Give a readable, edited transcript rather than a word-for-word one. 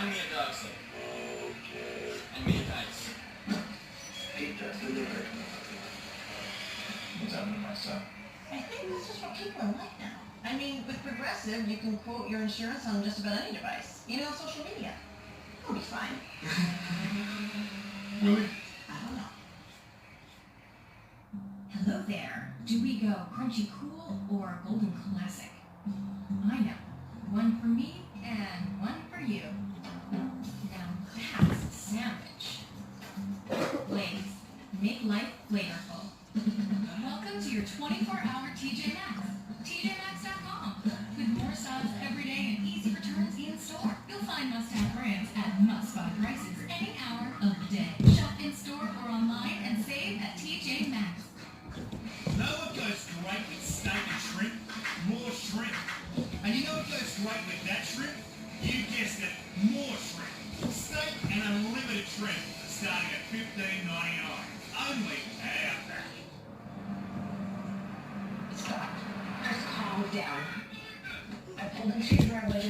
Find me a dog slip. And me a ice. Pizza delivered. What's happening to my son? I think that's just what people are like now. I mean, with Progressive, you can quote your insurance on just about any device. Even on social media. It'll be fine. Really? I don't know. Hello there. Do we go crunchy cool or golden classic? I know. One for me and one for you. Now that's a sandwich. Ladies, make life flavorful. Welcome to your 24-hour TJ Maxx. TJMaxx.com. With more styles every day and easy returns in store. You'll find must-have brands at must-buy prices any hour of the day. Shop in store or online and save at TJ Maxx. Know what goes great with steak and shrimp? More shrimp. And you know what goes great with that shrimp? You guessed it, more shrimp. Steak and unlimited shrimp, starting at $15.99. Only at Outback. Stop. Just calm down. I pulled in shoes where I was